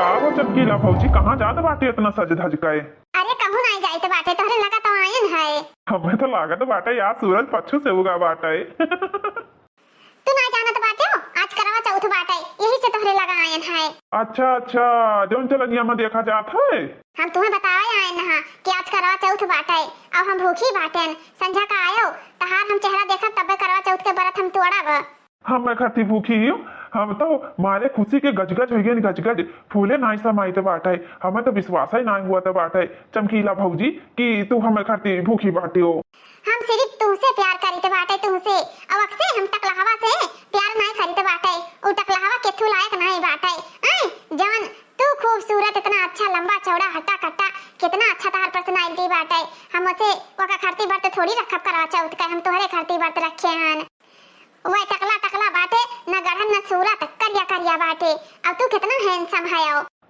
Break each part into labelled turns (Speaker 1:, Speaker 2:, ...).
Speaker 1: का हो चमकीला भौजी, कहाँ जात बाटे इतना सज धज के?
Speaker 2: अरे कहूँ नहीं जाए तो बाटे तोहरे लगा तो आयन है।
Speaker 1: हमें तो लागत बाटे यार सूरज पच्छू से उगा बाटे।
Speaker 2: तू ना जाना तो बाटे हो, आज करवा चौथ बाटे, यही से तोहरे लगा आयन है।
Speaker 1: अच्छा अच्छा, जौन चलनिया में देखा जात है।
Speaker 2: हम तुम्हें बताए आयन हा कि आज करवा चौथ बाटे और हम भूखी बाटेन। संझा का आयो तहार हम चेहरा देखब तबे करवा चौथ के बरत हम तोड़ब।
Speaker 1: हम मैं खाती भूखी हूँ, हम तो मारे खुशी के गजगज हो गए, गजगज फूले नाई समाई तो बाटे। हमें तो विश्वास ही ना हुआ तो बाटे चमकीला भौजी कि तू हमें खाती भूखी बाटे हो।
Speaker 2: हम सिर्फ तुमसे प्यार करी तो बाटे, तुमसे अब अक्से हम टकलहवा से प्यार नहीं करी तो बाटे। उ टकलहवा केथू लायक नहीं बाटे। जवन तू खूबसूरत, इतना अच्छा लंबा चौड़ा हट्टा कट्टा, कितना अच्छा तार पर्सनालिटी बाटे। हम उसे वका खरती बर्त थोड़ी रखब करवा चौथ का, हम तोहरे खरती बर्त रखे हन। वह टकला टकला बाटे, न गढ़न न सूरत, करिया करिया बाटे। अब तू कितना हैंडसम है।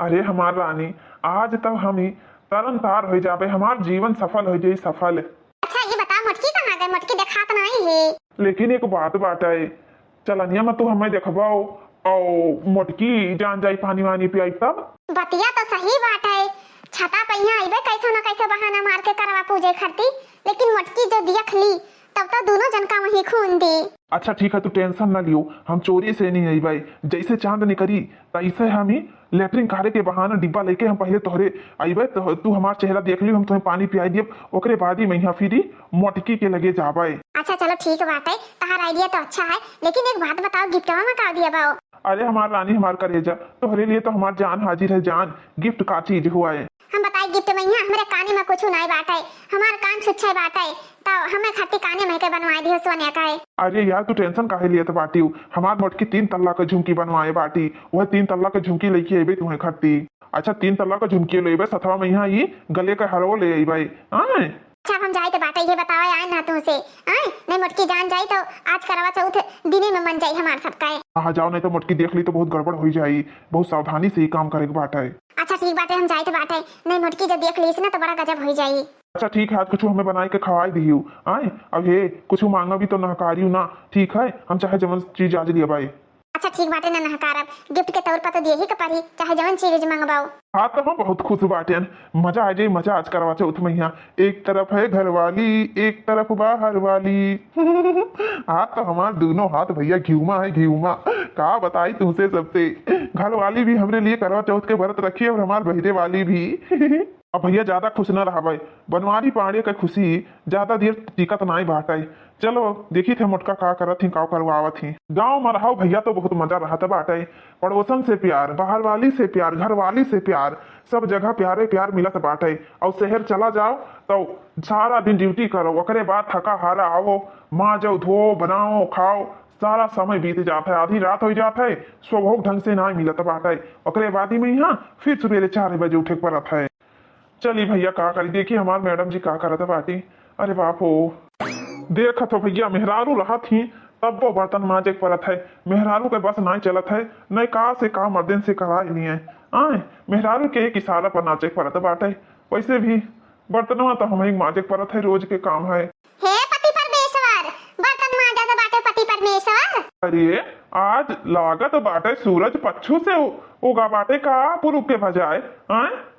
Speaker 1: अरे हमार रानी, आज तब हम ही तरन तार हो जाबे, हमार जीवन सफल हो जाए सफल।
Speaker 2: अच्छा ये बता मटकी कहाँ गई? मटकी देखात नहीं है।
Speaker 1: लेकिन एक बात बाटे, चलनिया में तू हमें देखबाओ और मोटकी जान जाई पानी वानी पियाई तब।
Speaker 2: बतिया तो सही बात है, छता पहिया आइबे कैसे न कैसे बहाना मार के करवा पूजे खरती, लेकिन मटकी जो दियख ली तब तो दोनों जन का वही खून दी।
Speaker 1: अच्छा ठीक है, तू टेंशन ना लियो, हम चोरी से नहीं आई भाई। जैसे चांद निकरी तैसे हम ही लेटरिन करे के बहाना डिब्बा लेके हम पहले तोहरे आईबे, तो तू हमार चेहरा देख लियो, हम तुम्हें पानी पियाई दियब, ओकरे बाद ही मैया फिरी मोटकी के लगे जाबे।
Speaker 2: अच्छा चलो ठीक बात है, तहार आइडिया तो अच्छा है, लेकिन एक बात बताओ, गिफ्टवा में का दिया बाओ?
Speaker 1: अरे हमार रानी, हमार करेजा, तोहरे लिए तो हमार जान हाजिर है जान। गिफ्ट का चीज हुआ है?
Speaker 2: हम बताए गिफ्ट में हमारे काने में कुछ नहीं बात है, हमार कान छुच्छे बात है, तो हमें खाती काने में के बनवाई दियो सोनिया का है।
Speaker 1: अरे यार तू टेंशन काहे लिए तो बाटी हूँ, हमार मोटकी 3 तल्ला का झुमकी बनवाए बाटी, वह 3 तल्ला का झुमकी लेके अबे तुम्हें खरती। अच्छा 3 तल्ला का झुमकी ले सथवा में यहाँ ये गले का हरो ले आई।
Speaker 2: अच्छा हम जाए तो बाटे ये बताओ आए ना तुमसे, नहीं मोटकी जान जाए तो आज करवा चौथ दिने में मन जाए हमार सबका है।
Speaker 1: हाँ जाओ, नहीं तो मोटकी देख ली तो बहुत गड़बड़ हो जाए, बहुत सावधानी से ही काम करे के बात है।
Speaker 2: अच्छा ठीक बाटे, हम जाए तो बाटे, नहीं मोटकी जब देख ली ना तो बड़ा गजब हो जाए।
Speaker 1: अच्छा ठीक है, आज कुछ हमें बनाए के खवाई दी आए, अब ये कुछ मांगा भी तो नहकारी ना, ठीक है हम चाहे जवन चीज आज लिया भाई।
Speaker 2: अच्छा ठीक बाटे, ना नहकारब, गिफ्ट के तौर पर तो दिए ही कपारी, चाहे जवन चीज मंगवाओ।
Speaker 1: हाँ तो हम बहुत खुश बाटे, मजा आ जाए, मजा आज करवा चौथ में। यहाँ एक तरफ है घर वाली, एक तरफ बाहर वाली। हाथ तो हमार दोनों हाथ भैया घिउमा है, घिउमा का बताई तुमसे सबसे। घर वाली भी हमरे लिए करवा चौथ के व्रत रखी है और हमार बहरे वाली भी। अब भैया ज्यादा खुश न रहा भाई, बनवारी पाड़े का खुशी ज्यादा देर टिकत नहीं बाटे। चलो देखी थे मोटका का करत थी, का करवावत थी। गाँव में रहो भैया तो बहुत मजा रहा था बाटे, पड़ोसन से प्यार, बाहर वाली से प्यार, घर वाली से प्यार, सब जगह प्यारे प्यार मिलत बाटे। और शहर चला जाओ तो सारा दिन ड्यूटी करो, ओकरे बाद थका हारा आओ, माँ जाओ धो बनाओ खाओ, सारा समय बीत जाता है, आधी रात हो जाता है, स्वभोग ढंग से ना मिलत बाटे। ओकरे बाद ही में यहाँ फिर सवेरे 4 बजे उठे पड़त है। चलिए भैया का करी, देखिए हमारे मैडम जी का करत बाटी। अरे बाप हो, देखा तो भैया मेहरारू रहा थी तब वो बर्तन मांजे परत है, मेहरारू के बस नहीं चलत है, नहीं का से का मर्दन से करा ही नहीं है। आए मेहरारू के एक इशारा पर नाचे परत बाटे, वैसे भी बर्तनवा तो हमें मांजे परत है, रोज के काम है।
Speaker 2: हे पति परमेश्वर, बर्तन मांजा तो बाटे पति परमेश्वर।
Speaker 1: अरे आज लागत बाटे सूरज पच्छू से उगा बाटे का पुरुष के बजाय,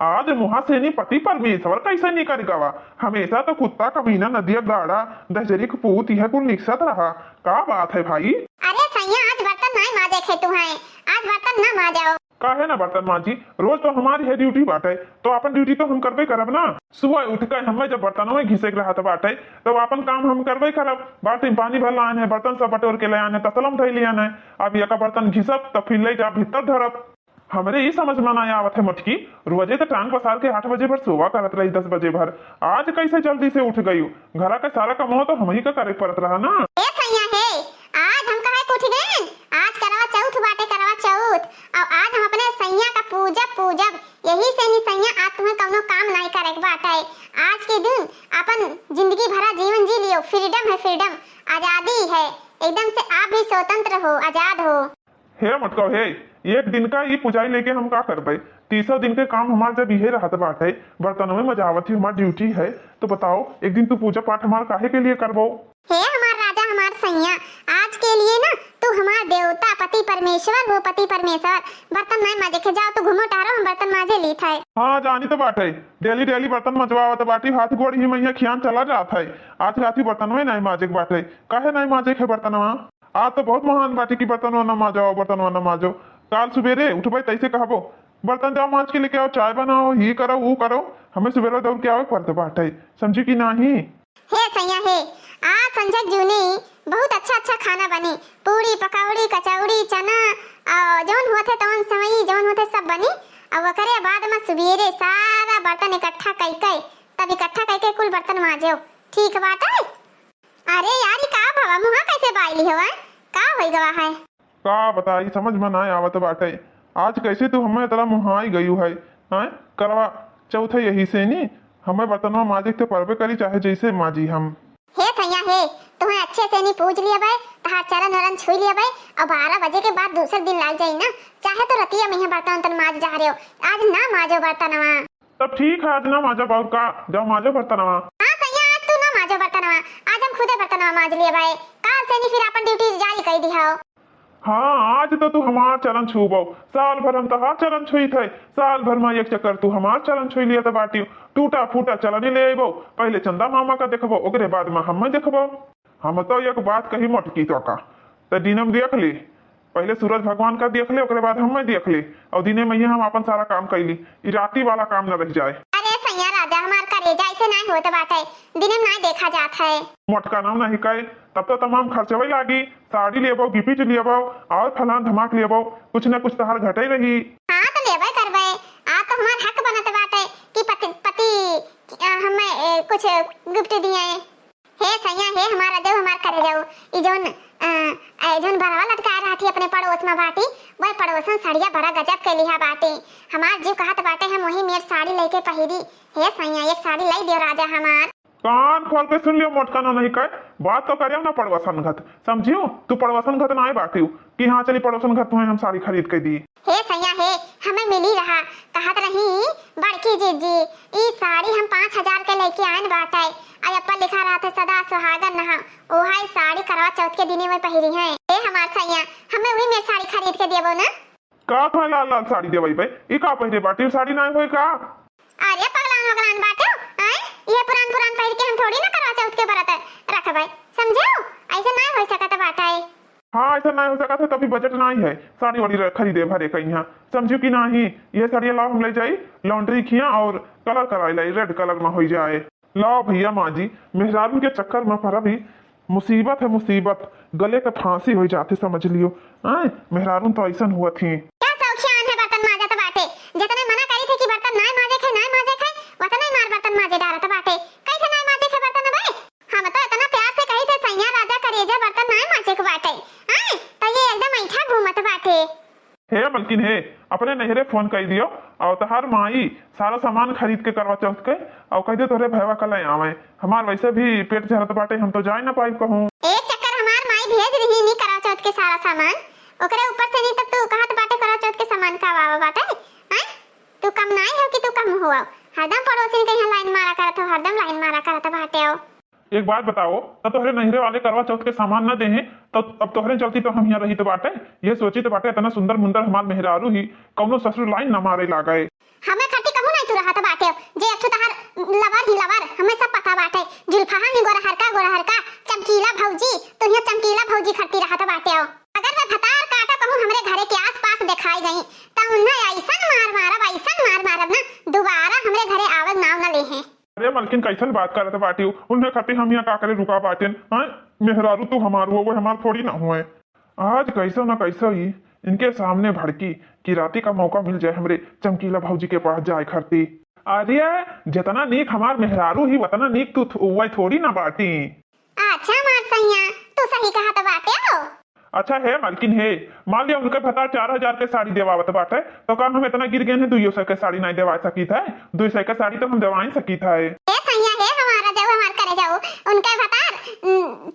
Speaker 1: आज मुहा से नहीं पति परमेश्वर कैसे नहीं कर गवा। हमेशा तो कुत्ता कमीना नदिया गाड़ा दहजरी पूत यह कुल निकसत रहा, का बात है भाई?
Speaker 2: अरे सैया आज बर्तन नहीं मांजे खे तू है, आज बर्तन ना मांजाओ।
Speaker 1: काहे ना बर्तन मांजी, रोज तो हमारी है ड्यूटी बाटे, तो अपन ड्यूटी तो हम करबे करब ना। सुबह उठ कर हमें जब बर्तनों में घिसे रहा था बाटे, तो अपन काम हम करबे करब। बाल्टी पानी भर लान है, बर्तन सब बटोर के ले आने, तसलम धैल लिया है, अब एक बर्तन घिसब तो फिर ले जा भीतर धरब। हमरे ये समझ में ना आवत है मोटकी, रोजे तो टांग पसार के 8 बजे भर सोवा करत रही, 10 बजे भर, आज कैसे जल्दी से उठ गई? घरा का सारा काम तो हम ही का करे पड़त रहा ना।
Speaker 2: आज हम कहे उठ गए, आज करवा चौथ बाटे, करवा चौथ, और आज हम अपने सैया का पूजब, यही से नहीं सैया आज तुम्हें कौनो काम नहीं करे बाटे। आज के दिन अपन जिंदगी भरा जीवन जी लियो, फ्रीडम है, फ्रीडम, आजादी है, एकदम से आप भी स्वतंत्र हो, आजाद हो।
Speaker 1: हे मटका हे, एक दिन का ये पुजाई लेके हम का करबे? 30 दिन के काम हमार जब यही रहत बाटे, बर्तनों में मजावत ही हमार ड्यूटी है, तो बताओ एक दिन तू पूजा पाठ हमार काहे के लिए करबो?
Speaker 2: हे हमार राजा, हमार सैया, आज के लिए ना तू हमार देवता, पति परमेश्वर हो, पति परमेश्वर। बर्तन नहीं मांजे के जाओ तो घूमो टहरो, हम बर्तन माजे ली था।
Speaker 1: हाँ जानी तो बात है, डेली डेली बर्तन मजवावत बाटी, हाथ गोड़ ही मैया खियान चला जाता है। आज राती बर्तन में नहीं माजे के बाटे, काहे नहीं माजे के बर्तन? आज तो बहुत महान बाटी की बर्तन न माजो, बर्तन न माजो। काल सुबेरे उठबे तैसे कहबो बर्तन जाओ माज के लेके आओ, चाय बनाओ, ही करो वो करो, हमें सुबेरे दौड़ के आओ पड़ते बाटे, समझी कि नहीं?
Speaker 2: हे सैया हे, आज संजय जूनी बहुत अच्छा अच्छा खाना बनी, पूरी पकौड़ी कचौड़ी चना और जौन होते तवन समय जौन होते सब बनी। और वकरे बाद में सुबेरे सारा बर्तन इकट्ठा कई तब इकट्ठा कई कुल बर्तन माजो, ठीक बात है? अरे यार का भवा मुहा कैसे बाइली हो का होई गवा है?
Speaker 1: का बताई समझ में ना आवत बाटे, आज कैसे तू हमें तरह मुहाई गयू है? हैं करवा चौथा यही से नी हमें बर्तनवा माजे के परबे करी, चाहे जैसे माजी हम।
Speaker 2: हे सैया हे, तुम्हें अच्छे से नहीं पूछ लिया भाई, तहार चरण वरण छुई लिया भाई। अब 12 बजे के बाद दूसरे दिन लाग जाई ना, चाहे तो रतिया में बर्तन तन माज जा रहे हो, आज ना माजो बर्तनवा।
Speaker 1: तब ठीक है, आज ना माजा बाउर का जाओ माजो बर्तनवा।
Speaker 2: हाँ सैया आज तू ना माजो बर्तनवा, आज हम खुदे बर्तनवा माज लिए भाई, काल से नहीं फिर अपन ड्यूटी जारी कर दी हो।
Speaker 1: हाँ आज तो तू हमार चरण छूबो, साल भर हम तहार चरण छुई थे, साल भर में एक चक्कर तू हमार चरण छुई लिया तो बाटी टूटा फूटा चलन ले आइबो, पहले चंदा मामा का देखबो, ओकरे बाद में हमें देखबो। हम तो एक बात कही मोटकी तो का तो दिनम देख ली, पहले सूरज भगवान का देख ले, ओकरे बाद हमें देख ली, और दिने में हम अपन सारा काम कैली, ई राती वाला काम न रह जाए।
Speaker 2: अरे सैया राजा हमार करेजा ऐसे नहीं होता बात है, दिन में नहीं देखा जाता है।
Speaker 1: मोटका नाम नहीं कहे तब तो तमाम खर्चवे लागी, साड़ी लेबो, गिफ्ट लेबो, और फलान धमाक लेबो, कुछ न कुछ तहार घटे रही।
Speaker 2: हाँ तो लेबे करबे, आज तो हमार हक बनत बाटे कि पति हमें कुछ गिफ्ट दिए। हे सैया हे हमारा जो हमार करे जाओ ई जोन भरवा लटका रही अपने पड़ोस में बाटी, वही पड़ोसन साड़िया बड़ा गजब के लिहा बाटी, हमार जीव कहत बाटे हम वही मेर साड़ी लेके पहिरी। हे सैया एक साड़ी लाई दियो राजा हमार।
Speaker 1: कान खोल के सुन लियो, मोटका ना नहीं कहे, बात तो करियो ना पड़ोसन घत, समझियो तू पड़ोसन घत ना आए बाटियो कि हाँ चली पड़ोसन घत तुम्हें हम साड़ी खरीद के दी।
Speaker 2: हे सैया हे हमें मिली रहा, कहत रही बड़की जीजी ई साड़ी हम 5000 के लेके आए बाटे, आई अप्पा लिखा रहा था सदा सुहागन रहा, ओहाई साड़ी करवा चौथ के दिने में पहिरी है। हे हमार सैया हमें वही में साड़ी खरीद के देबो ना?
Speaker 1: का तुम्हें लाल लाल साड़ी देवई भाई, ई का पहिरे बाटी साड़ी ना होई का?
Speaker 2: अरे पगलान वगलान बाटो हैं, ये पुरान पुरान पहिर के हम थोड़ी ना करवा चौथ के बरत रखबै, समझो ऐसे नहीं हो सकत बाटे।
Speaker 1: हाँ ऐसा नहीं हो सका था, तभी बजट नहीं है साड़ी वाड़ी खरीदे भरे कहीं, यहाँ समझो कि नहीं? ये साड़ी लाओ हम ले जाई लॉन्ड्री किया और कलर कराई लाई, रेड कलर में हो जाए। लाओ भैया माजी, मेहरारू के चक्कर में पर अभी मुसीबत है मुसीबत, गले का फांसी हो जाती समझ लियो। मेहरारू तो ऐसा हुआ थी।
Speaker 2: क्या सौखियान है बर्तन माजत बाटे, जितने मना करी थे कि बर्तन नहीं माजे खे वतने मार बर्तन माजे डालत बाटे, कैसे नहीं माजे खे बर्तन भाई? हम तो इतना प्यार से कही थे सैया राजा करेजा बर्तन नहीं माजे के बाटे, हैं तो ये एकदम ऐठा घूमत बाटे।
Speaker 1: हे मलकिन हे, अपने नहरे फोन कर दियो और तहार माई सारा सामान खरीद के करवा चौथ के, और कह दे तोरे भैया कल आवे, हमार वैसे भी पेट झरत बाटे, हम तो जाए ना पाई कहूं।
Speaker 2: एक चक्कर हमार माई भेज रही नहीं करवा चौथ के सारा सामान, ओकरे ऊपर से नहीं तब तू कहत बाटे करवा चौथ के सामान का वावा बाटे, हैं तू कम नहीं हो कि तू कम हुआ, हरदम पड़ोसी के यहाँ लाइन मारा करत हो, हरदम लाइन मारा करत बाटे हो।
Speaker 1: एक बात बताओ, तो तोहरे नहरे वाले करवा चौथ के सामान न देहे तो अब तोहरे चलती तो हम यहाँ रही तो बाटे, ये सोची तो बाटे इतना सुंदर मुंदर हमार मेहरारू ही कौनो ससुर लाइन न मारे लागए।
Speaker 2: हमें खट्टी कहू नहीं तू रहत बाटे, जे अथु तहार लवर ही लवर हमें सब पता बाटे, जुल्फा ही गोरहर का चमकीला भौजी, तू यहाँ चमकीला भौजी खट्टी रहत बाटे हो। अगर मैं भतार काटा कहूँ हमरे घरे के आस-पास दिखाई गई तो उन्हें ऐसन मार मारब ना दोबारा हमरे घरे आवत नाव न लेहे।
Speaker 1: अरे मलकिन कैसन बात करत बाटी, उन्हें खातिर हम यहाँ का करे रुका बाटेन, मेहरारू तू हमारू वो हमार थोड़ी ना हुए। आज कैसो ना कैसो ही इनके सामने भड़की कि राती का मौका मिल जाए हमरे चमकीला भौजी के पास जाए खरती। अरे जितना नीक हमार मेहरारू ही उतना नीक तू वही थोड़ी ना बाटी।
Speaker 2: अच्छा मार सैया तू सही कहा तो बाटे हो।
Speaker 1: अच्छा है मलकिन है, मान लिया उनके भता 4000 के साड़ी देवावत बाटे, तो काम हम इतना गिर गए हैं 200 के साड़ी नहीं देवा सकी था, 200 के साड़ी तो हम देवा ही सकी था।
Speaker 2: सैया है हमारा जाओ हमार करे जाओ, उनके भतार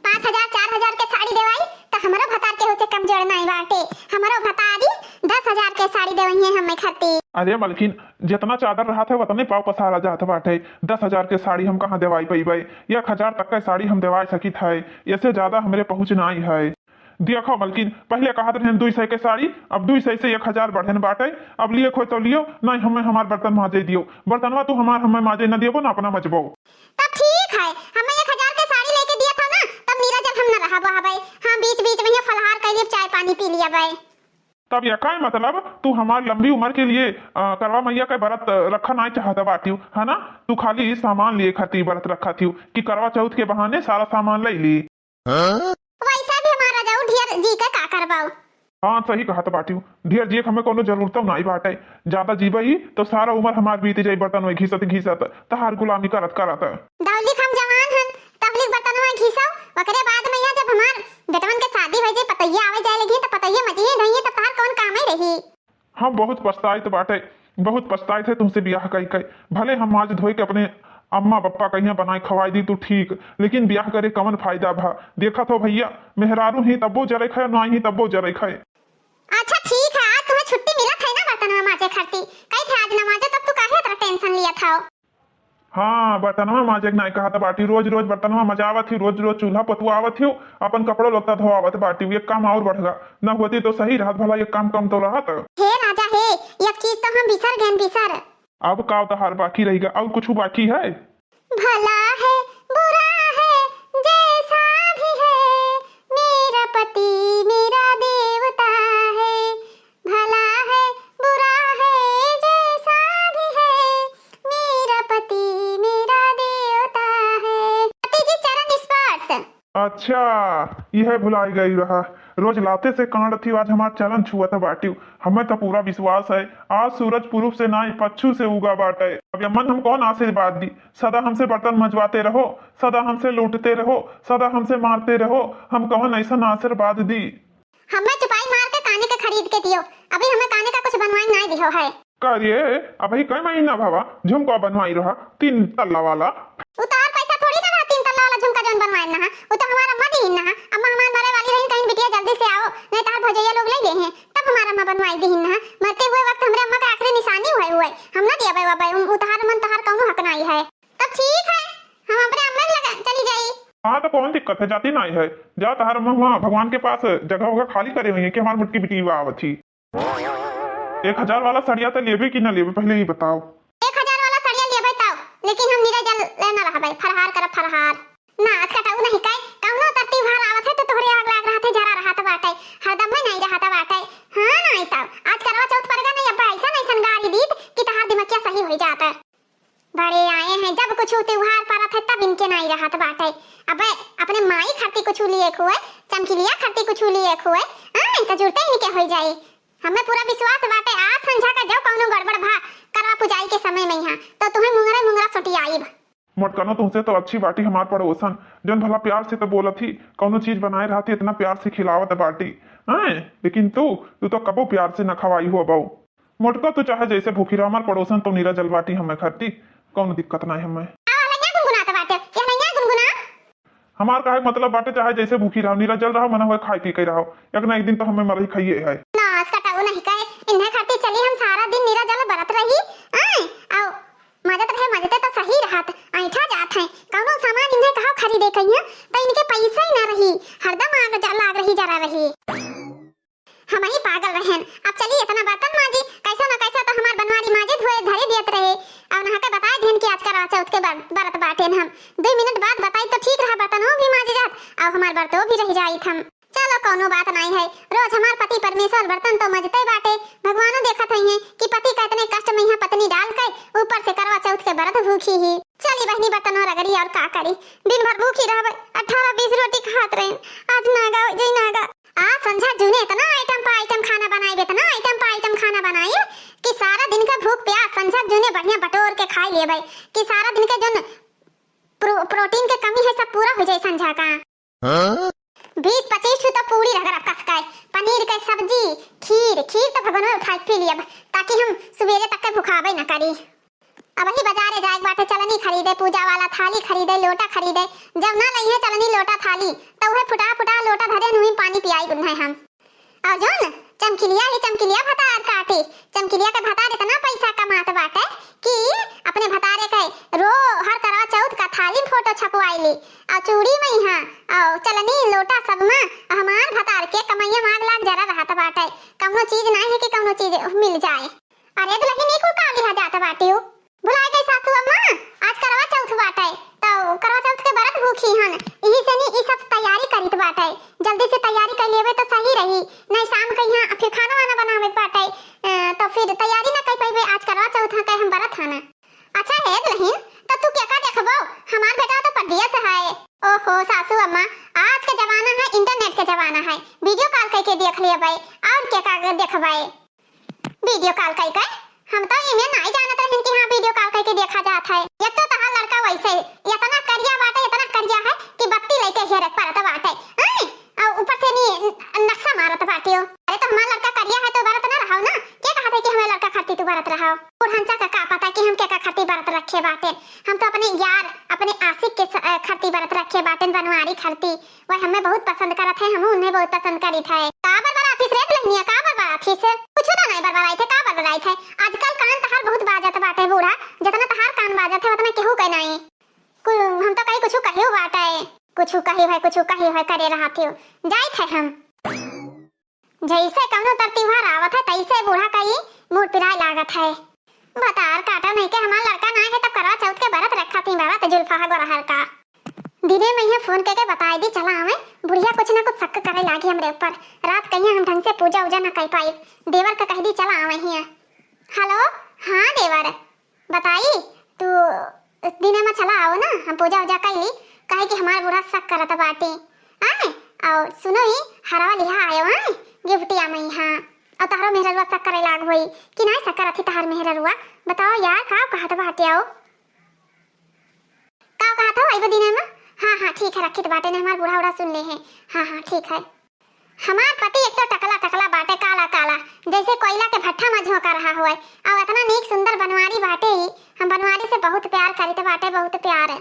Speaker 2: 5000 4000 के साड़ी देवाई तो हमारा भतार के होसे कमजोर नहीं बाटे, हमारा भतारी 10000 के साड़ी देवई है हमें खरती।
Speaker 1: अरे मलकिन जितना चादर रहा था उतने पाव पसारा जात बाटे, 10,000 के साड़ी हम कहाँ देवाई पैबै, 1000 तक के साड़ी हम देवा सकी था, इससे ज्यादा हमरे पहुँच नहीं है। देखो मलकिन पहले कहत रहे 200 के साड़ी, अब 200 से 1000 बढ़न बाटे। अब लिए खो तो लियो, नहीं हमें हमार बर्तन माजे दियो। बर्तनवा तू हमें माजे न दियो ना, अपना मजबो।
Speaker 2: तब ठीक है, हमें 1000 के साड़ी लेके दिया था ना, तब नीरज जब हम न रहा भाई, हाँ बीच बीच में फलहार कर लिए, चाय पानी पी लिया भाई।
Speaker 1: तब यह का मतलब तू हमारी लंबी उम्र के लिए करवा मैया का व्रत रखा नहीं चाहता बाटी है ना? तू खाली सामान लिए खाती व्रत रखा थी कि करवा चौथ के बहाने सारा सामान ले ली।
Speaker 2: वैसा भी हमारा जाऊ ढेर जी का करवाओ।
Speaker 1: हाँ सही कहत बाटी, ढेर जी हमें कोनो जरूरत नहीं बाटे। ज्यादा जीव ही तो सारा उम्र हमार बीत जाई बर्तन में घिसत घिसत, तहार गुलामी करत करत।
Speaker 2: दौलिक हम जवान हन, तबलिक बर्तन में घिसाओ, ओकरे बाद मैया जब हमार बेटवन के शादी हो जाए, पतैया आवे जाए लगी, तो पतैया मजिए धइए, तो तार कौन काम है रही।
Speaker 1: हम बहुत पछताए तो बाटे, बहुत पछताए थे तुमसे ब्याह कई कई। भले हम आज धोई के अपने अम्मा पप्पा कहीं बनाई खवाई दी तू ठीक, लेकिन ब्याह करे कमन फायदा भा? देखा तो भैया मेहरारू ही तब्बो जरे खाए, ना ही तब्बो जरे खाए।
Speaker 2: अच्छा ठीक है, आज तुम्हें छुट्टी मिला था ना बर्तन में माजे खाती, कई थे आज न माजे, तब तू काहे इतना टेंशन लिया था?
Speaker 1: हाँ बर्तनवा माजे नहीं कहा था बाटी, रोज रोज बर्तनवा मजावत थी, रोज रोज चूल्हा पतुआवत थी, अपन कपड़ो लत्ता धोआवत बाटी। एक काम और बढ़ गया, न होती तो सही रात भला एक काम कम तो रहा था।
Speaker 2: हे राजा हे, एक चीज तो हम बिसर गए बिसर।
Speaker 1: अब का तहार बाकी रहेगा, और कुछ बाकी है?
Speaker 2: भला है बुरा है जैसा भी है, मेरा पति मेरा देवता है। भला है बुरा है जैसा भी है, मेरा पति मेरा देवता है। पति जी चरण स्पर्श।
Speaker 1: अच्छा यह भुलाई गई रहा, रोज लाते से कांड थी, आज हमार चलन छुआ था बाटी। हमें तो पूरा विश्वास है आज सूरज पूर्व से ना पच्छू से उगा बाटे। अब यमन हम कौन आशीर्वाद दी? सदा हमसे बर्तन मजवाते रहो, सदा हमसे लूटते रहो, सदा हमसे मारते रहो, हम कौन ऐसा आशीर्वाद दी?
Speaker 2: हमें चुपाई मार के काने के खरीद के दियो, अभी हमें काने का कुछ बनवाई नहीं दियो है।
Speaker 1: करिए अभी कई महीना भावा झुमका बनवाई रहा 3 तल्ला वाला।
Speaker 2: उतार पैसा थोड़ी ना 3 तल्ला वाला झुमका जोन बनवाए ना, वो तो हमारा अम्मा दी ना, अम्मा हमार मरे वाली रही, कहीं बिटिया जल्दी से आओ नहीं तार भजैया लोग ले गए हैं, तब हमारा अम्मा बनवाई दी ना। मरते हुए वक्त हमरे अम्मा का आखिरी निशानी हुए हम ना दिया बाबा, उतार मन तहार कौनो हक नहीं है। तब ठीक है, हम अपने अम्मा लगा चली जाई।
Speaker 1: हाँ तो कौन दिक्कत है, जाती नहीं है, जा तहार अम्मा वहाँ भगवान के पास जगह वगह खाली करे हुई है कि हमारी मुटकी बिटी आवत थी। 1000 वाला सड़िया तो लेबे कि ना लेबे पहले ही बताओ।
Speaker 2: 1000 वाला सड़िया लेबे तब, लेकिन हम नीरा जल लेना रहा भाई, फरहार करब फरहार ना आज कटाऊ नहीं काय, कौनो तरतीब हार आवत है तो तोहरे आग लाग रहा थे, जरा रहा था बाटे, हरदम में नहीं रहा था बाटे। हां नहीं तब आज करवा चौथ पड़ेगा नहीं, अब ऐसा नहीं संगारी दीद कि तहार दिमाग क्या सही हो जाता। बड़े आए हैं जब कुछ त्योहार पड़ा था तब इनके नहीं रहा था बाटे। अबे अपने माई खरती कुछ लिए खुए, चमकीलिया खरती कुछ लिए खुए, हां तो जुड़ते इनके हो जाए। हमें पूरा विश्वास बाटे आज संझा का जाओ कौनो गड़बड़ भा करवा पुजाई के समय में यहां तो तुम्हें मुंगरा सोटी आईब।
Speaker 1: मोटकनो तुमसे तो अच्छी बाटी हमार पड़ोसन, जन भला प्यार से तो बोला थी कौनो चीज बनाए रहती, इतना प्यार से खिलावत बाटी हैं, लेकिन तू तो कबो प्यार से न खवाई हो बहू। मोटका तू चाहे जैसे भूखी रहा, हमार पड़ोसन तो नीरा जल बाटी हमें खरती, कौनो दिक्कत नहीं हमें। हमार काहे मतलब बाटे चाहे जैसे भूखी रहो, नीरा जल रहो, मना हुए खाई पी के रहो, एक ना एक दिन तो हमें मरही खाइए है।
Speaker 2: नास कटाऊ नहीं कहे, इन्हें खाती चली हम सारा दिन नीरा जल बरत रही, आओ मजत रहे मजते तो सही रहत, ऐठा जात है, कौनो सामान इन्हें कहां खरीदे कहिया, तो इनके पैसा ही ना रही, हरदम आग लाग रही जरा रही। हम ही पागल रहन, अब चली इतना बर्तन माजी, कैसा ना कैसा तो हमार बनवारी माजे धोए धरे देत रहे, और नहा के बताए दिन की आज करवा चौथ के बरत बाटे हम 2 मिनट बाद बताई तो ठीक रहा, बर्तन भी माजे जात और हमार बर्तो भी रह जाई हम। चलो कोनो बात नहीं है, रोज हमार पति परमेश्वर बर्तन तो मजते बाटे, भगवानो देखत हैं कि पति का इतने कष्ट में यहाँ पत्नी डाल के ऊपर से करवा चौथ के व्रत भूखी ही। चली बहनी बर्तन रगड़ी और का करी, दिन भर भूखी रहबे, 18-20 रोटी खात रहे, आज नागा जई नागा। आज संझा जूने इतना आइटम पर आइटम खाना बनाई, इतना आइटम पर आइटम खाना बनाई कि सारा दिन का भूख प्यास संझा जूने बढ़िया बटोर के खा लिए भाई, कि सारा दिन के जो प्रोटीन के कमी है सब पूरा हो जाए संझा का। 20-25 तो पूरी रगड़ कस के, पनीर के सब्जी, खीर तो भगवान उठा पी लिया ताकि हम सवेरे तक के भूखावे न करी। अब ही बाजारे जाए बाटे, चलनी खरीदे, पूजा वाला थाली खरीदे, लोटा खरीदे, जब ना लई है चलनी लोटा थाली तो वह फुटा लोटा धरे नुही पानी पियाई गुन्ना हम। और जोन चमकीलिया भतार काटी, चमकीलिया के भतार इतना पैसा कमात बाटे कि अपने भतारे के रो हर करवा चौथ का थाली फोटो छपवाई ली, और चूड़ी में यहाँ और चलनी लोटा सब में हमार हमार भतार के कमैया मांग लाग जरा रहत बाटे, कौनो चीज नहीं है कि कौनो चीज मिल जाए। अरे दुल्हन ई कुल का लिहा जात बाटे हो, भुलाए गई सासू अम्मा, आज करवा चौथ बाटे, तो करवा चौथ के व्रत भूखी हन, यही से नी ई सब तैयारी करित बाटे, जल्दी से तैयारी कर लेवे तो सही रही, नहीं शाम के यहाँ फिर खाना वाना बनावे बाटे, तो फिर तैयारी ना कर पाइबे, आज करवा चौथ के हम व्रत हन। अच्छा है दुल्हन, तो तू क्या का देखबो, हमार बेटा तो परदेस है। ओहो सासू अम्मा, आज के जमाना है इंटरनेट के जमाना है, वीडियो कॉल करके देख लेबै, और क्या का देखबै, वीडियो कॉल करके हम तो इमे नहीं जानत रहन कि हां वीडियो कॉल करके देखा जात है। एक तो तहार लड़का वैसे इतना करिया बाटे, इतना करिया है कि बत्ती लेके हेरत परत बाटे, और ऊपर से नी नक्शा मारत बाटे हो। अरे तो हमारा लड़का करिया है तो बरत ना रहाओ ना, क्या कहत है कि हमारा लड़का खाती तू बरत रहाओ, बुढ़हंसा का पता कि हम क्या का खाती बरत रखे बाटे, हम तो अपने यार अपने आशिक के खाती बरत रखे बाटे, बनवारी खाती, वह हमें बहुत पसंद करत है, हम उन्हें बहुत पसंद करित है। का बरबर ऑफिस रे दुल्हनिया, का बरबर ऑफिस कुछ तो नहीं बरबर आई थे, का बरबर आई थे, आजकल कान तहार बहुत बाजत बाटे बूढ़ा, जितना तहार कान बाजत है उतना केहू के नहीं, हम तो कहीं कुछ कहियो बाटे, कुछ कही है करे रहती हो, जाइत है हम जैसे कौनो त्योहार आवत है तैसे बूढ़ा कहीं मुंह पिराए लागत है। बतार काटा नहीं के हमारा लड़का ना है तब करवा चौथ के व्रत रखा थी, व्रत जुल्फा गोरहर का दिने में यहाँ फोन करके बताई दी चला हमें, बुढ़िया कुछ ना कुछ शक करे लागी हमरे ऊपर, रात कहीं हम ढंग से पूजा उजा ना कर पाई, देवर का कह दी चला हमें ही। हेलो हाँ देवर बताई, तू दिने में चला आओ ना, हम पूजा उजा कर ली, कहे कि हमारा बूढ़ा शक करत बाटे आए, और सुनो ही हरवा लिहा आयो आए गिफ्टिया में यहाँ, और तहरो मेहररुआ शक करे लाग होई कि नहीं शक करत थी तहर मेहररुआ, बताओ यार का कहत बाटे आओ, का कहत हो आई दिने में, हाँ ठीक है रखित बाटे ने, हमार बूढ़ा उड़ा सुन ले हैं, हाँ ठीक है। हमार पति एक तो टकला टकला बाटे, काला काला जैसे कोयला के भट्ठा में झोंका रहा हुआ है, और इतना नीक सुंदर बनवारी बाटे ही, हम बनवारी से बहुत प्यार करित बाटे, बहुत प्यार है।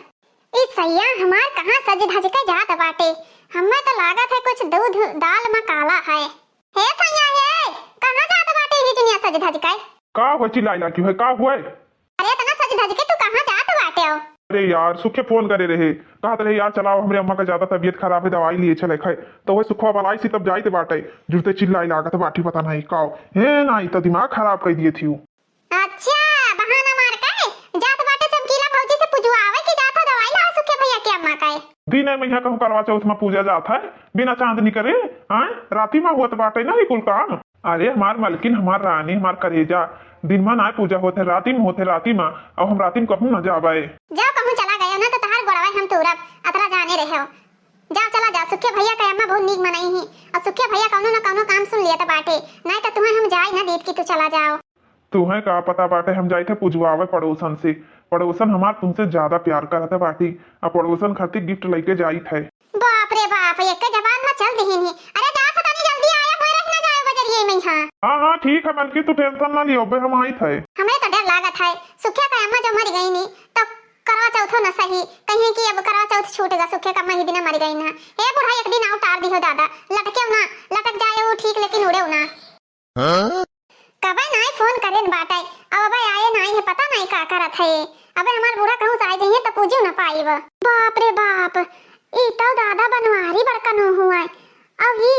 Speaker 2: इस सैया हमार कहाँ सज धज के जात बाटे, हमें तो लागत है कुछ दूध दाल में काला है। हे सैया हे कहाँ जात बाटे ही दुनिया सज धज के,
Speaker 1: का हो चिल्लाइला क्यों है, का हुआ है?
Speaker 2: अरे इतना सज धज के तू कहाँ जात बाटे हो?
Speaker 1: अरे यार सुखे फोन करे रहे, कहत रहे यार चलाओ हमरे अम्मा का ज्यादा तबीयत खराब है, दवाई लिए चले खाए, तो वह सुखवा बनाई सी तब जाइत बाटे, जुड़ते चिल्लाई लागत बाटी पता नहीं काओ हे नहीं तो दिमाग खराब कर दिए थी।
Speaker 2: अच्छा बहाना मार के जात बाटे चमकीला भौजी से पुजवावे कि जाता दवाई ला सुखे भैया के अम्मा का
Speaker 1: दिन में यहाँ कहूँ करवा चौथ में पूजा जाता है, बिना चांदनी करे आए राती में हुआ बाटे ना कुल काम। अरे हमार मलकिन हमार रानी हमार करेजा दिन में ना पूजा होते राती में होते, राती में और हम राती में कहूँ न जाए,
Speaker 2: जाओ कहूँ चला गया ना तो तहार गोड़वा हम तोरब अतरा जाने रहे हो, जाओ चला जाओ, सुखे भैया का अम्मा बहुत नीक मनाई ही, और सुखे भैया कौनो ना कौनो काम सुन लिया तो बाटे, नहीं तो तुम्हें हम जाए ना दीद की तू चला जाओ।
Speaker 1: तुम्हें का पता बाटे हम जाए थे पुजवावे पड़ोसन से, पड़ोसन हमार तुमसे ज्यादा प्यार करते बाटी, और पड़ोसन खातिर गिफ्ट लेके जाई थे।
Speaker 2: बाप रे बाप एक के जबान में चल दही नहीं, अरे जा पता नहीं जल्दी आया कोई रह ना जाए बजरिए में।
Speaker 1: हाँ ठीक है मलकी तू टेंशन ना लियो बे, हम आई थे।
Speaker 2: हमें तो डर लागत है, सुखे का अम्मा जो मर गई नहीं तो करवा चौथ न सही, कहीं कि अब करवा चौथ छूटेगा, सुखे का अम्मा ही दिन मर गई ना, ए बुढ़ा एक दिन उतार दियो दादा, लटके ना लटक जाए वो ठीक लेकिन उड़े ना। कबे नहीं फोन करेन बाटे, अब भाई आए नहीं है पता नहीं का करत है, अबे हमार बूढ़ा कहूं से आ जाइए तो पूजू ना पाईब। बाप रे बाप ई तो दादा बनवारी बड़का नो हुआ है, अब ई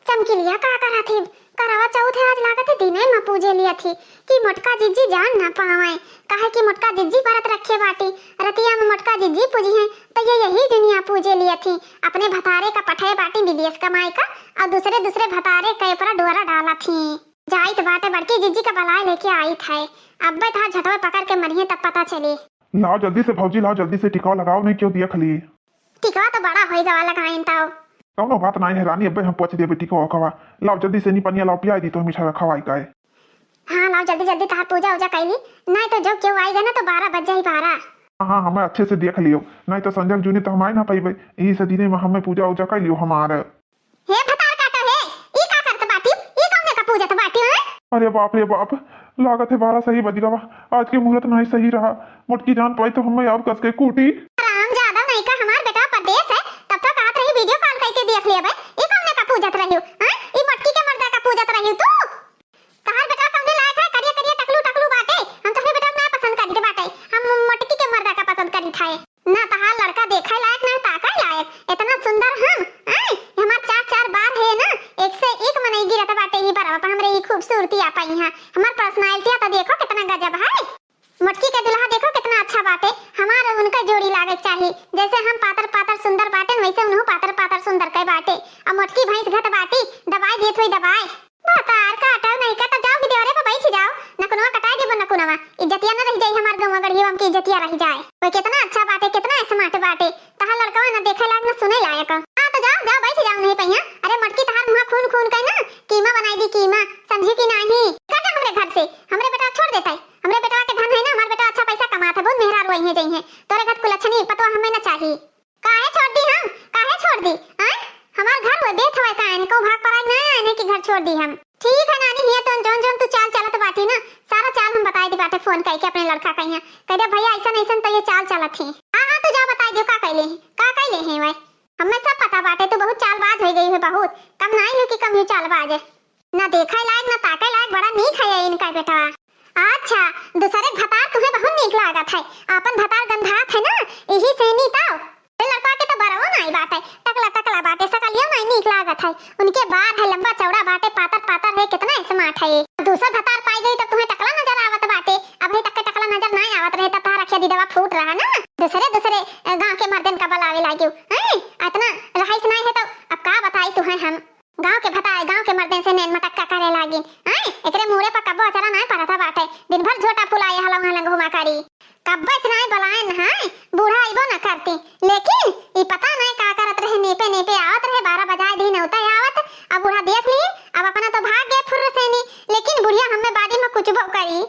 Speaker 2: चमकीलिया का करा थी, करवा चौथ आज लागत है दिने में पूजे लिया थी कि मोटका जिज्जी जान ना पावे, काहे कि मोटका जिज्जी व्रत रखे बाटी, रतिया में मोटका जिज्जी पूजी है तो ये यही दुनिया पूजे लिया थी, अपने भतारे का पठाए बाटी विदेश कमाई का, और दूसरे भतारे के ऊपर डोरा डाला थी, जाइत बाटे बड़की जिज्जी का बलाय लेके आई थे, अब्बे था झटवे पकड़ के मरिए तब पता चली।
Speaker 1: लाओ जल्दी से भौजी लाओ जल्दी से टिकाव लगाओ, नहीं क्यों दिया खली
Speaker 2: टिकवा तो बड़ा होएगा वाला लगाइन ताओ,
Speaker 1: कौनो बात नहीं है रानी, अब्बे हम पहुंच दिए बेटी को खवा, लाओ जल्दी से नी पनिया लाओ पियाई दी तो हमेशा खवाई का है।
Speaker 2: हाँ लाओ जल्दी जल्दी तार पूजा उजा कैली, नहीं तो जब क्यों आएगा ना तो 12 बज जाई 12।
Speaker 1: हाँ हमें अच्छे से देख लियो, नहीं तो संजय जूनी तो हम आए ना पाई, यही से दिने में हमें पूजा उजा कर लियो हमारे।
Speaker 2: हे भतार काटा है ई का करत बाटी, ई कौन का पूजा त बाटी है?
Speaker 1: अरे बाप रे बाप लागत है 12 सही बज गवा, आज के मुहूर्त नहीं सही रहा, मोटकी जान पाई तो हमें और कस के कूटी।
Speaker 2: राम ज्यादा नहीं का हमार बेटा परदेश है, तब तक आत रही वीडियो कॉल करके देख लिया बे, ई कौन का पूजत रहियो हां, ई मटकी के मर्दा का पूजत रहियो तू, तहार बेटा कौन लायक है, करिया करिया टकलू टकलू बाटे, हम तो बेटा ना पसंद करी बाटे, हम मटकी के मर्दा का पसंद करी थाए ना, तहार लड़का देखै लायक ना ताका लायक, इतना सुंदर हम हमार चार चार बार गजब है। मोटकी के दुल्हा देखो कितना अच्छा बाटे, हमार उनका जोड़ी लागे चाहिए। जैसे हम पातर पातर सुंदर बाटे वैसे उन्हों पातर पातर सुंदर के बाटे। अब मोटकी भैंस घट बाटी दवाई देत हुई दवाई बतार काटा नहीं का तो जाओ कि देवरे पे बैठ जाओ, नकुनवा कटाई देबो नकुनवा, इज्जतिया न रह जाई हमार गांव गढ़ियो हम की इज्जतिया रह जाए। वो कितना अच्छा बाटे कितना स्मार्ट बाटे, तहा लड़कवा न देखे लायक न सुने लायक। हां तो जाओ जाओ बैठ जाओ नहीं पहिया। अरे मोटकी तहार मुंह खून खून के ना कीमा बनाई दी कीमा, समझी कि नहीं? काटा हमरे घर से, हमरे बेटा छोड़ देता है, हमरे बेटा के धन है ना, हमार बेटा अच्छा पैसा कमाता है, बहुत मेहरार वही है जई है। तोरे घर कुलछनी पतो हमें न चाहिए। काहे छोड़ दी हम, काहे छोड़ दी? हैं हमार घर वो देत होय कान को भाग पराई ना आने की घर छोड़ दी हम। ठीक है नानी, ये तो जोन जोन तू चाल चलत बाटी ना, सारा चाल हम बताई दी बाटे फोन करके अपने लड़का कहिया कह दे भैया ऐसा ऐसा तो ये चाल चलत थी। हां तो जा बताई दो का कहले हैं भाई, हमें सब पता बाटे। तू बहुत चालबाज हो गई है, बहुत कम नहीं हो कि कम ही चालबाज है। ना देखा लायक ना ताके लायक, बड़ा नीक है इनका बेटा। अच्छा दूसरे भतार तुम्हें बहुत नीक लागत है, अपन भतार गंधात है ना यही से नी ताओ। लड़का के तो बरवा नहीं बाटे, टकला टकला बाटे, सकलियो नहीं नीक लागत है। उनके बाल है लंबा चौड़ा बाटे, पातर पातर है, कितना स्मार्ट है। दूसरा भतार पाई गई तो तुम्हें टकला नजर आवत बाटे, अभी तक के टकला नजर नहीं आवत रहे तब तारा रखिया दीदवा फूट रहा ना। दूसरे गांव के मर्दन का बलावे लागियो हैं, इतना रहाइस नहीं है तो अब का बताई तुम्हें हम। गांव के भताए गांव के मर्दन से नैन मटक्का करे लागी हैं, एकरे मुरे पर कब्बो अचरा नहीं पड़ता बाटे, दिन भर झोटा फुलाए हलंग हलंग घुमा करी कब्बो नहीं बलाए नहाए, बूढ़ा आइबो न करती। लेकिन ई पता नहीं का करत रहे, नेपे नेपे आवत रहे, 12 बजाए दिन होता आवत। अब बूढ़ा देख ली, अब अपना तो भाग गए फुर्र से नी, लेकिन बुढ़िया हमें बादी में कुछ भौ करी।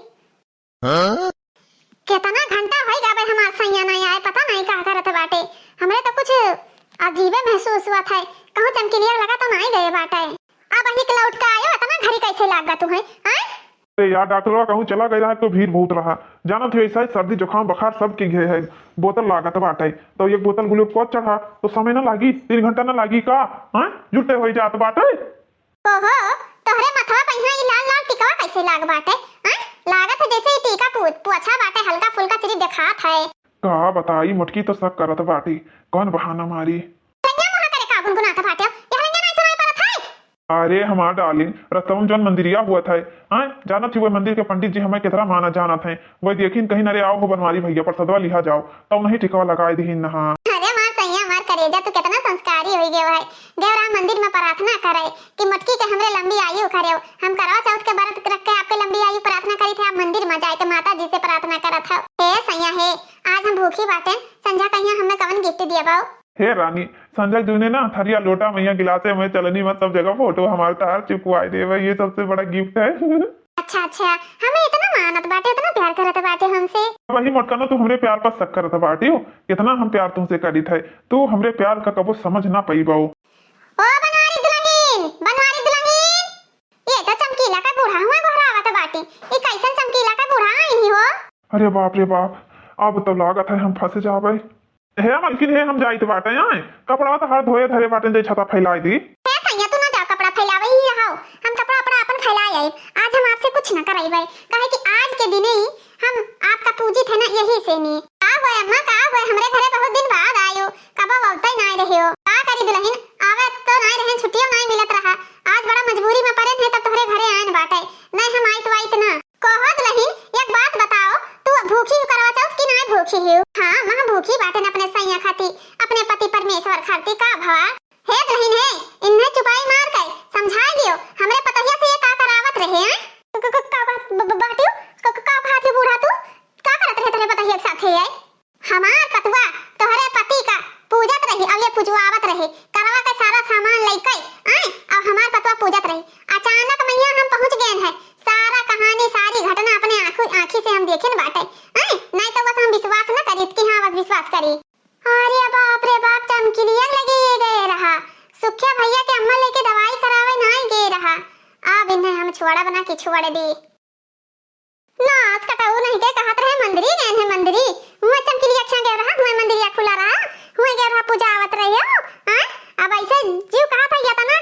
Speaker 2: कितना घंटा होई गाबे हमार सैया नहीं आए, पता नहीं का करत बाटे। हमरे तो कुछ अजीबे महसूस हुआ था, कहूं चमकीलिया लगा तो नहीं गए बाटे। अब अही के लौट के आयो, इतना घड़ी कैसे लागा तुम्हें? हैं
Speaker 1: अरे यार डॉक्टरवा कहूँ चला गया है तो भीड़ बहुत रहा, जाना थे ऐसा ही सर्दी जुकाम बुखार सब के घे है। बोतल लागत बाटे तो एक बोतल ग्लूकोज चढ़ा तो समय न लागी, 3 घंटा न लागी का? हाँ जुटे हो जात बाटे।
Speaker 2: ओहो तोहरे मथवा पहिया ई लाल लाल टिकवा कैसे लाग बाटे? हैं लागत है जैसे ई टीका पोछा बाटे, हल्का फुल्का सिर्फ दिखात है।
Speaker 1: का बताई मुटकी तो शक करत बाटी, कौन बहाना मारी?
Speaker 2: संज्ञा मुहा करे का गुनगुनात बाटे, यह रंगा नहीं सुनाई पड़त है।
Speaker 1: अरे हमार डार्लिंग रस्तम जौन मंदिरिया हुआ था, हाँ जाना थी वो मंदिर के पंडित जी हमें कितना माना जाना थे, वही देखिन कहीं नरे आओ हो बनवारी भैया पर सदवा लिहा जाओ तब नहीं टिकवा लगाए दी नहा।
Speaker 2: अरे मार सैया मार करेजा, तू कितना संस्कारी होई गयो है। देवरा मंदिर में प्रार्थना करे कि मटकी के हमरे लंबी आयु करे। हम करवा चौथ के व्रत रख के आपके लंबी आयु प्रार्थना करी थे, आप मंदिर में जाए के माता जी से प्रार्थना करत हो। हे सैया हे, आज हम भूखी बाटे, संझा कहिया हमें कवन गिफ्ट दिया बाऊ?
Speaker 1: हे रानी संजय जी ने ना थरिया लोटा मैया गिलासे में चलनी मत सब जगह फोटो हमारे तार चिपकवाई दे, ये सबसे बड़ा गिफ्ट है।
Speaker 2: अच्छा अच्छा, हमें इतना मानत बाटे, इतना प्यार करत बाटे हमसे।
Speaker 1: वही मोटकाना तू हमरे प्यार पर शक करत बाटी हो, कितना हम प्यार तुमसे करी थे, तू हमरे प्यार का कबो समझ ना पाई बाऊ।
Speaker 2: ओ बनवारी दुल्हन, ये तो चमकीला का बूढ़ा हुआ घोरावत बाटी, ये कैसन चमकीला का बूढ़ा आई हो?
Speaker 1: अरे बाप रे बाप, अब तो लागत है हम फंसे जाबे। हे मलकिन हे हम जाइत बाटे आए, कपड़ा तो हाथ धोए धरे बाटे जे छता फैलाई दी।
Speaker 2: हे सैया तू ना जा कपड़ा फैलावे ही रहो, हम कपड़ा अपना अपन फैलाए आई। आज हम आपसे कुछ न कराइबे, काहे कि आज के दिन ही हम आपका पूजित है ना यही से नी। का होय अम्मा का होय, हमरे घरे बहुत दिन बाद आयो, कबो बोलते नहीं रहियो। का करी दुल्हन, आवे तो नहीं रहन, छुट्टियों नहीं मिलत रहा, आज बड़ा मजबूरी में पड़े थे तब तोहरे घरे आन बाटे, नहीं हम आइत वाइत ना। कहो दुल्हन एक बात बताओ, तू भूखी करवा चौथ की नहीं भूखी हो? हां मैं भूखी बाटे न अपने सैया खाती, अपने पति परमेश्वर खाती का भवा। हे दुल्हन हे, इन्हें चुपाई मार के समझा दियो, हमरे पतोहिया से ये का करावत रहे हैं? बाटियो का खाती बूढ़ा तू का करत रहे तेरे पतोहिया के साथे है? हमार पतवा तोहरे पति का पूजत रही और ये पूजवावत रहे, करवा के सारा सामान लेके आए और हमार पतवा पूजत रही। अचानक मैया हम पहुंच गए हैं, सारा कहानी सारी घटना अपने आंखी से हम देखे बाटे, नहीं तो बस हम विश्वास न करी कि हाँ बस विश्वास करी। अरे बाप रे बाप, चमकीलिया लगे ये गए रहा, सुखिया भैया के अम्मा लेके दवाई करावे नहीं गए रहा, अब इन्हें हम छुआड़ा बना के छुआड़े दी। नाच कटाऊ नहीं के कहत रहे मंदिरी गए हैं, मंदिरी हुआ चमकीलिया अच्छा गए रहा, हुआ मंदिरिया खुला रहा, हुआ गए रहा पूजा आवत रही हो। हां अब ऐसे जीव कहा था इतना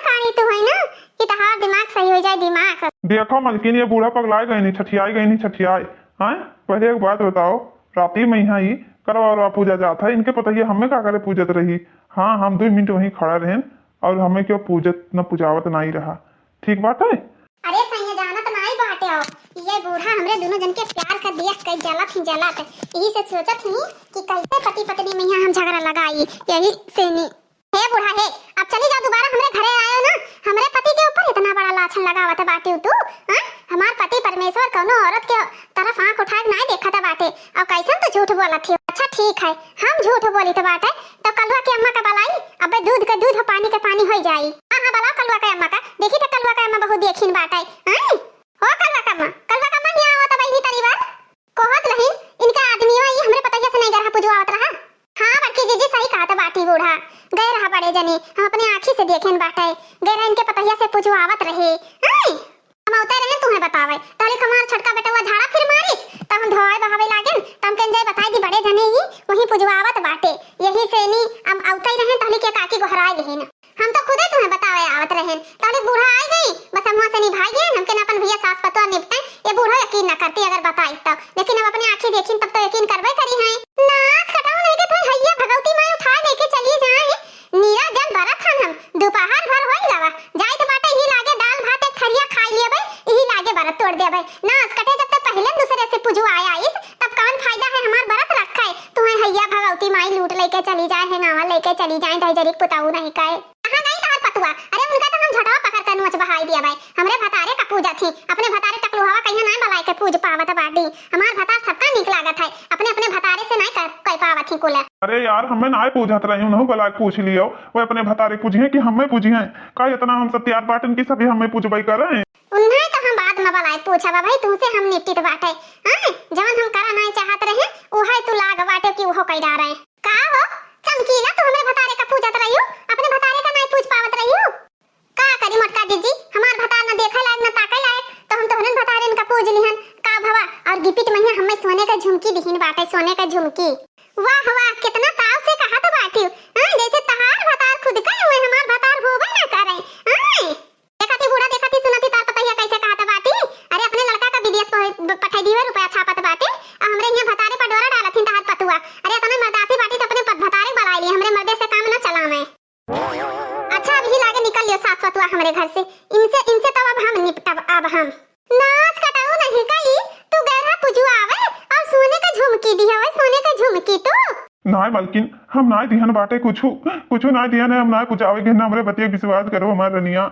Speaker 2: कहानी तू है ना कि तहार दिमाग सही हो जाए दिमाग।
Speaker 1: देखो मलकिन ये बूढ़ा पगलाए गए नहीं, छठियाई हाँ पहले एक बात बताओ, राती में यहाँ ही करवा पूजा जाता है, इनके पता ही हमें का करे पूजत रही। हाँ हम 2 मिनट वहीं खड़ा रहे और हमें क्यों पूजत न पूजावत नहीं रहा, ठीक बात है?
Speaker 2: अरे सैया जानत नहीं बाटे हो, ये बूढ़ा हमरे हमरे दोनों जन के प्यार का दिया कई जलत ही जलत। यही से सोचत ही कि कैसे पति पत्नी में यहाँ हम झगड़ा लगाई। यही से नी हे बूढ़ा हे, अब चली जा दोबारा हमरे घरे आयो ना। हमरे पति के ऊपर इतना बड़ा लाछन लगावत बाटे तू। हां हमार पति परमेश्वर कोनो औरत के तरफ आंख उठाए नहीं देखत बाटे और कैसन तो झूठ बोलत है। अच्छा ठीक है हम झूठ बोली तो बाटे तो कलवा के अम्मा का बलाई अबे दूध के दूध पानी के पानी हो जाई। हां बला कलवा के अम्मा का देखी तो कलवा के अम्मा बहुत देखिन बाटे। हां हो कलवा का अम्मा नहीं आवत बहिनी तरी बात कहत रही इनका आदमीवा ये हमरे पतिया से नहीं गरहा पुजवावत रहा। हां बड़की जीजी सही कहत बाटी बूढ़ा गए रहा बड़े जने हम अपने आंखी से देखेन बाटे गए रहा इनके पतिया से पुजवावत रहे। हम उतर रहे तुम्हें बतावे ताले कमार छटका बेटवा झाड़ा फिर मारिस त हम धोए बहावे लागेन त हम कन जाय बताई दी बड़े जने ही वही पुजवावत बाटे। यही से नी हम उतर रहे ताले के काकी गोहराई गहिन हम तो खुदे तुम्हें बतावे आवत रहे ताले बूढ़ा आई गई बस हम से निभाई गए हम के अपन भैया सास पतो निपटे ये बूढ़ा यकीन न करती अगर बताई तो लेकिन हम अपने आंखी देखिन तब तो यकीन करबे करी है। नाच कटाओ नहीं के तो हैया भगवती मां उठा लेके चली जाए नीरा जन बरत हम दोपहर भर होई जावा जाई तो बाटे ही लागे दाल भात एक थरिया खाई लेबे यही लागे बरत तोड़ देबे नाच कटे जब तक पहले दूसरे से पुजवाया आईस तब कौन फायदा है हमार बरत रखा है तुम्हें हैया भगवती माई लूट लेके चली जाए है नावा लेके चली जाए ढजरी पुताऊ नहीं काए कहां गई तार पतुआ। अरे उनका तो हम झटवा पकड़ कर नोच बहाई दिया भाई हमरे भतारे का पूजा थी अपने भतारे टकलुहावा कहिया नहीं बलाई के पूज पावत बाडी हमार भतार सबका निक लागत है अपने अपने भतारे से नहीं कर कोई पावत ही कुल।
Speaker 1: अरे यार हमें ना पूछत रही हूँ बला पूछ लियो वो अपने भतारे पूछिए कि हमें पूछिए का इतना हम सब तैयार बाटन की सभी हमें पूछबई कर रहे हैं।
Speaker 2: उन्हें तो हम बाद में बलाई पूछा भाई तुमसे हम निपटित बाटे। हां जवन हम करा नहीं चाहत रहे ओहे तू लाग बाटे कि ओहो कई डारे का हो चमकीला तो हमें भतारे का पूजत रही हो अपने भतारे का नहीं पूछ पावत रही हो का करी मटका जीजी हमार भतार न देखे लायक न ताके लायक तो हम तोहरन भतारे इनका पूज लिहन का भवा और गिपिट में हमें सोने का झुमकी दिहिन बाटे सोने का झुमकी। वाह वाह कितना ताव से कहा तो बाटी जैसे तहार भतार खुद का हुए हमार भतार होबे ना करे। देखती बूढ़ा देखती सुनती तार पता है कैसे कहा तो बाटी अरे अपने लड़का का विदेश पठाई दिवे रुपया छापत बाटे हमरे यहां भतारे पर डोरा डालथिन तहार पतुआ अरे तने मर्दासी बाटी तो अपने भतारे बलाई ली हमरे मर्दे से काम न चलावे। अच्छा अभी लागे निकल लियो सास पतुआ हमरे घर से इनसे तो अब हम निपटब अब हम नाच कटाऊ नहीं कई तू गहरा पुजवावे और सोने का झुमकी दी है सोने का झुमकी तू
Speaker 1: नाय मलकिन हम नाय दिहन बाटे कुछ नाय दिहन हम नाय पूछावे कि हमरे बतिया विश्वास करो हमार रनिया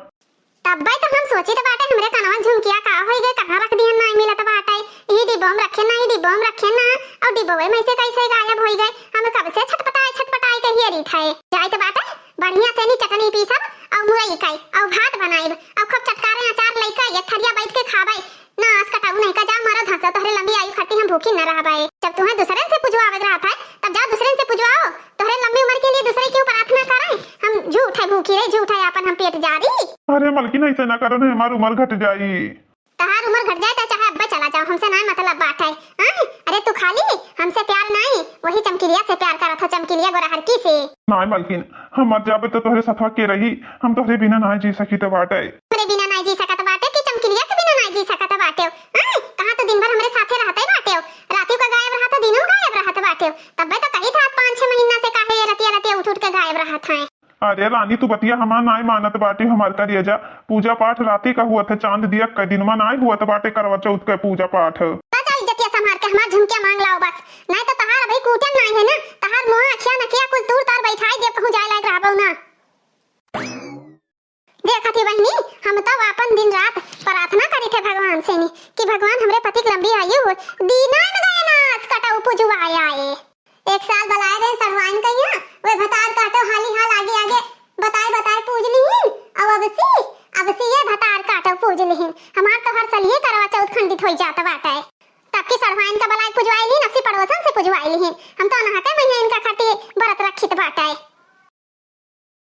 Speaker 2: तब भाई तो हम सोची तो बाटे हमरे कनवा झुमकिया का होई गए कहां रख दिहन नहीं मिलत बाटे ये डिब्बों में रखे ना ये डिब्बों में रखे ना और डिब्बों में से कैसे गायब होई गए हम कब से छटपटाए के हियरी थे जाई तो बाटे बढ़िया से नी चटनी पीसब और मुरई काई और भात बनाइब और खूब चटकारे अचार लइका एक थरिया बैठ के खाबै नाच कटाऊ नहीं का जा मरद हंस तोहरे लंबी आयु खट्टी हम भूखी न रहबै जब तुम्हें दूसरे से पुजवावे रहा था तब जा दूसरे से पुजवाओ तोहरे लंबी उम्र के लिए दूसरे की प्रार्थना करें हम झूठ है भूखी रे झूठ है अपन हम पेट जारी।
Speaker 1: अरे मलकिन ऐसे ना करो ना हमारी उम्र घट जाई
Speaker 2: तहार उम्र घट जाए तो चाहे अब्बा चला जाओ हमसे नहीं मतलब बात है। अरे तू खाली हमसे प्यार नहीं वही चमकीलिया से प्यार करा था चमकीलिया गोरहरकी से
Speaker 1: नहीं मलकिन हम मर जाबे तो तोहरे साथवा के रही हम तोहरे बिना नहीं जी सकी तो बाटे
Speaker 2: तोहरे बिना नहीं जी सकत बाटे कि चमकीलिया के बिना नहीं जी सकत बाटे कहां तो दिन भर हमरे साथे रहते बाटे राती को गायब रहा तो दिनों गायब रहत बाटे तब तो कही था 5-6 महीना से काहे रतिया उठ के गायब रहा था।
Speaker 1: अरे रानी तू बतिया हमार नाई मानत बाटी हमार करिए जा पूजा पाठ राती का हुआ था चांद दिया का दिन में नाई हुआ था बाटे करवा चौथ का पूजा पाठ
Speaker 2: इज्जतिया संभाल के हमार झुमकिया मांग लाओ बस नहीं तो तहार अभी कूटन नहीं है ना तहार मोह अखिया नकिया कुल दूर तार बैठाई दे कहूं जाए लायक रहबो ना। देखती बहनी हम तो अपन दिन रात प्रार्थना करी थे भगवान से नी कि भगवान हमरे पति की लंबी आयु दीना में गए नाच कटाऊ पुजवाया आए एक साल बलाए रे सरवाइन कहिया वे भतार काटो हाली हाल आगे बताए पूज लीहिन अब सी ये भतार काटो पूज लीहिन हमार तो हर साल ये करवा चौथ खंडित होई जात बाटे तब की सरवाइन का बलाई पुजवाई लीन अपनी पड़ोसन से पुजवाई लीहिन हम तो नहाते महीने इनका खटी व्रत रखित बाटे।